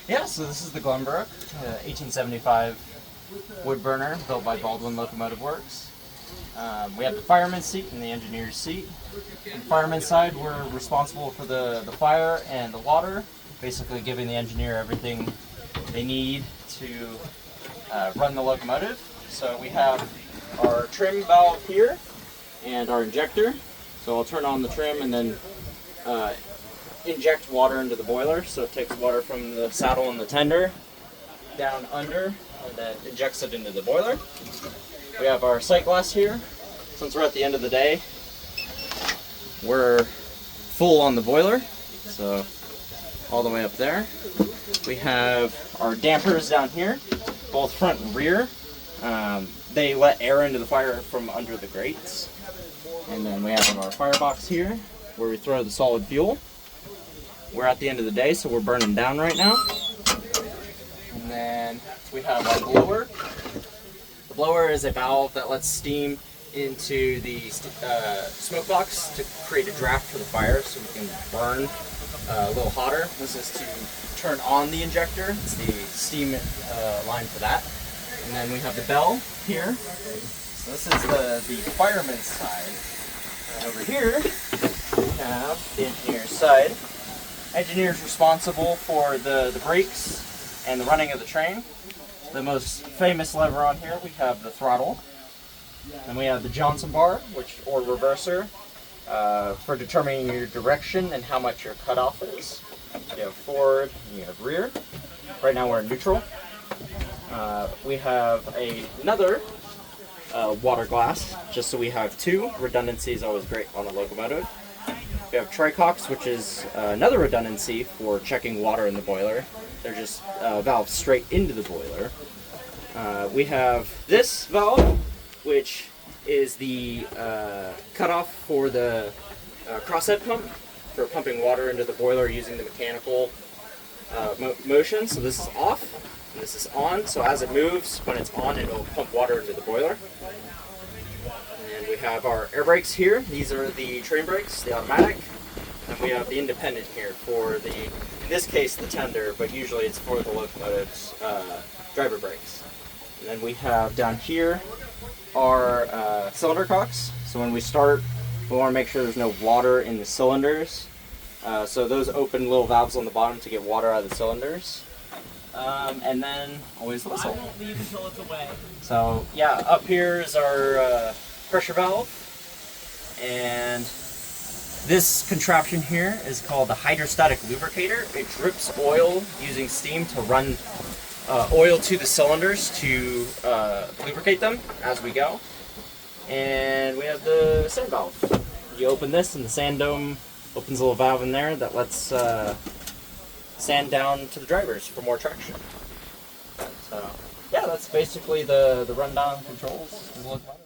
Yeah, so this is the Glenbrook, 1875 wood burner built by Baldwin Locomotive Works. We have the fireman's seat and the engineer's seat. On the fireman's side, we're responsible for the fire and the water, basically giving the engineer everything they need to run the locomotive. So we have our trim valve here and our injector. So I'll turn on the trim and then inject water into the boiler. So it takes water from the saddle and the tender down under and then injects it into the boiler. We have our sight glass here. Since we're at the end of the day, we're full on the boiler, so all the way up there. We have our dampers down here, both front and rear. They let air into the fire from under the grates. And then we have our firebox here, where we throw the solid fuel. We're at the end of the day, so we're burning down right now. And then we have our blower. The blower is a valve that lets steam into the smoke box to create a draft for the fire, so we can burn a little hotter. This is to turn on the injector. It's the steam line for that. And then we have the bell here. So this is the fireman's side. And over here, we have the engineer's side. Engineer's responsible for the brakes and the running of the train. The most famous lever on here, we have the throttle. And we have the Johnson bar, or reverser, for determining your direction and how much your cutoff is. You have forward and you have rear. Right now we're in neutral. We have another water glass, just so we have two. Redundancy is always great on a locomotive. We have tricox, which is another redundancy for checking water in the boiler. They're just valves straight into the boiler. We have this valve, which is the cutoff for the crosshead pump for pumping water into the boiler using the mechanical motion. So this is off, and this is on. So as it moves, when it's on, it'll pump water into the boiler. And we have our air brakes here. These are the train brakes, the automatic. And we have the independent here for in this case, the tender, but usually it's for the locomotive's driver brakes. And then we have down here our cylinder cocks. So when we start, we want to make sure there's no water in the cylinders. So those open little valves on the bottom to get water out of the cylinders. And then always the whistle. I won't leave until it's away. So yeah, up here is our pressure valve. And this contraption here is called the hydrostatic lubricator. It drips oil using steam to run oil to the cylinders to lubricate them as we go. And we have the sand valve. You open this and the sand dome opens a little valve in there that lets sand down to the drivers for more traction. So yeah, that's basically the rundown controls of the locomotive.